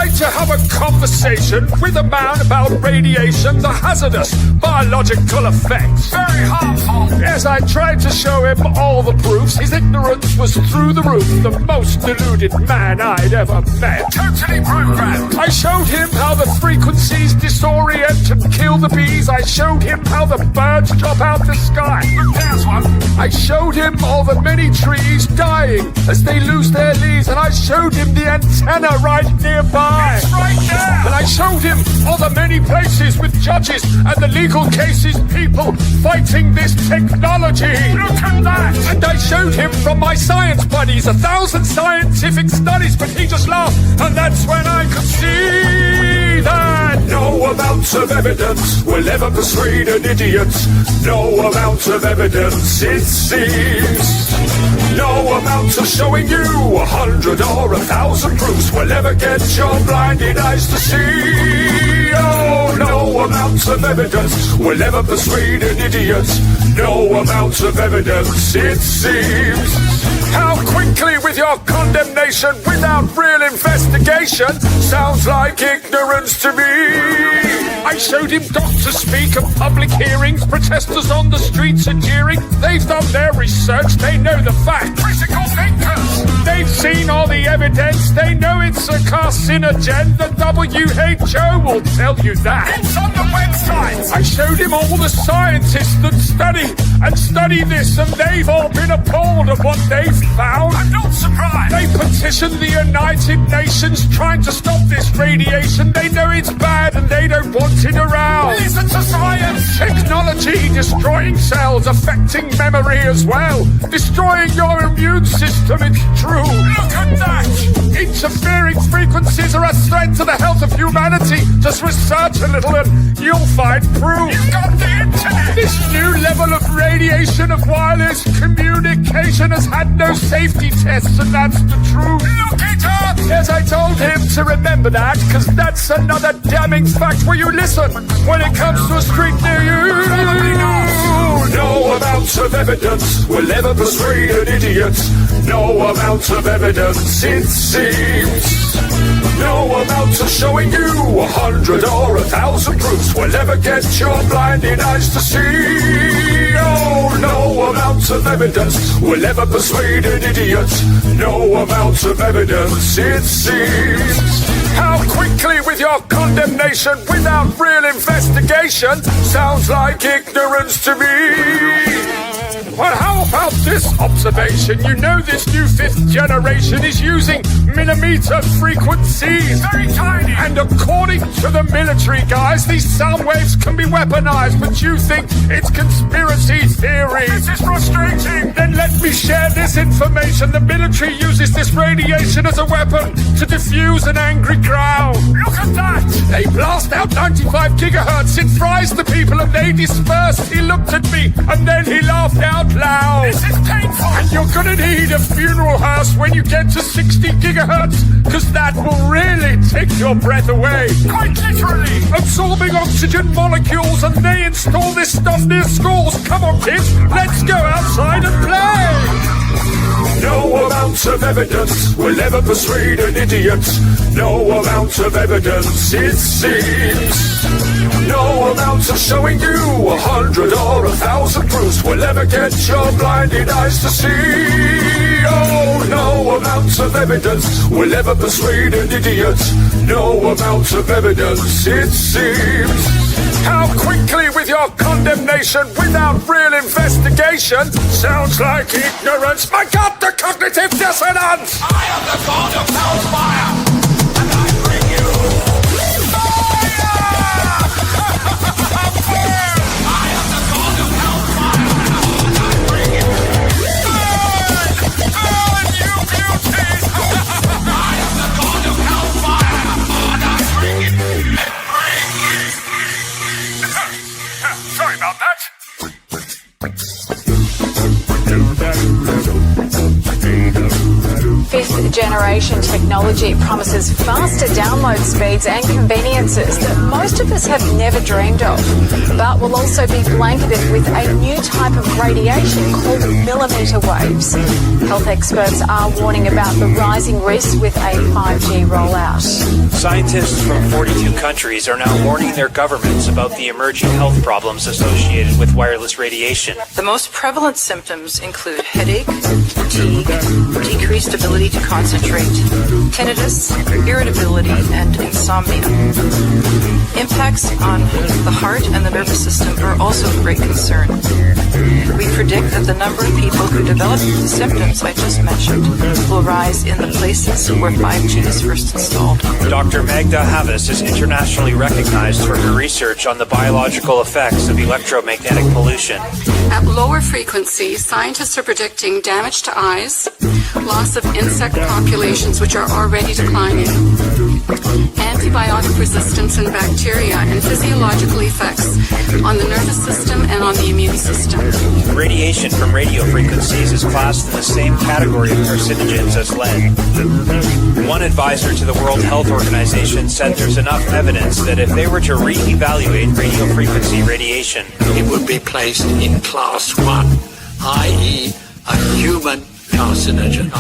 tried to have a conversation with a man about radiation, the hazardous biological effects. Very harmful. Yes, I tried to show him all the proofs. His ignorance was through the roof. The most deluded man I'd ever met. Totally programmed. I showed him how the frequencies disorient and kill the bees. I showed him how the birds drop out the sky. There's one. I showed him all the many trees dying as they lose their leaves. And I showed him the antenna right nearby. It's right there. And I showed him all the many places with judges and the legal cases, people fighting this technology. Look at that. And I showed him from my science buddies 1,000 scientific studies, but he just laughed. And that's when I could see that no amount of evidence will ever persuade an idiot. No amount of evidence, it seems. No amount of showing you 100 or 1,000 proofs will ever get your blinded eyes to see. Oh, no amount of evidence will ever persuade an idiot. No amount of evidence, it seems. How quickly with your condemnation without real investigation sounds like ignorance to me. I showed him doctors speak at public hearings, protesters on the streets are jeering. They've done their research, they know the facts. Critical thinkers. They've seen all the evidence, they know it's a carcinogen. The WHO will tell you that. It's on the website. I showed him all the scientists that study this, and they've all been appalled at what they've found. I'm not surprised. They petitioned the United Nations trying to stop this radiation. They know it's bad and they don't want it around. Listen to science. Technology destroying cells, affecting memory as well. Destroying your immune system, it's true. Look at that. Interfering frequencies are a threat to the health of humanity. Just research a little and you'll find proof. You've got the internet. This new level of radiation of wireless communication has had no safety tests, and that's the truth. Look it up. Yes, I told him to remember that, because that's another damning fact. Will you listen when it comes to a street near you? No amount of evidence will ever persuade an idiot. No amount of evidence, it seems. No amount of showing you 100 or 1,000 proofs will ever get your blinded eyes to see. Oh, no amount of evidence will ever persuade an idiot. No amount of evidence, it seems. How quickly with your condemnation without real investigation sounds like ignorance to me. Well, how about this observation? You know this new 5th generation is using millimeter frequencies. Very tiny. And according to the military guys, these sound waves can be weaponized, but you think it's conspiracy theory. This is frustrating. Then let me share this information. The military uses this radiation as a weapon to diffuse an angry crowd. Look at that. They blast out 95 gigahertz. It fries the people and they disperse. He looked at me and then he laughed out loud. This is painful. And you're gonna need a funeral hearse when you get to 60 gigahertz, because that will really take your breath away. Quite literally. Absorbing oxygen molecules, and they install this stuff near schools. Come on, kids, let's go outside and play. No amount of evidence will ever persuade an idiot. No amount of evidence, it seems. No amount of showing you 100 or 1,000 proofs will ever get your blinded eyes to see. Oh, no amount of evidence will ever persuade an idiot. No amount of evidence, it seems. How quickly with your condemnation without real investigation sounds like ignorance. My God, the cognitive dissonance! I am the god of hellfire, and I bring you fire! I am the god of hellfire, and I bring you burn! Burn, you beauties! I am the god of hellfire, and I bring you. Sorry about that. 5th generation technology. technology promises faster download speeds and conveniences that most of us have never dreamed of, but will also be blanketed with a new type of radiation called millimetre waves. Health experts are warning about the rising risks with a 5G rollout. Scientists from 42 countries are now warning their governments about the emerging health problems associated with wireless radiation. The most prevalent symptoms include headache, fatigue, decreased ability to concentrate, tinnitus, irritability, and insomnia. Impacts on the heart and the nervous system are also of great concern. We predict that the number of people who develop the symptoms I just mentioned will rise in the places where 5G is first installed. Dr. Magda Havas is internationally recognized for her research on the biological effects of electromagnetic pollution. At lower frequencies, scientists are predicting damage to eyes, loss of insect populations which are already declining, antibiotic resistance in bacteria, and physiological effects on the nervous system and on the immune system. Radiation from radio frequencies is classed in the same category of carcinogens as lead. One advisor to the World Health Organization said there's enough evidence that if they were to re-evaluate radio frequency radiation, it would be placed in class 1, i.e. a human carcinogen.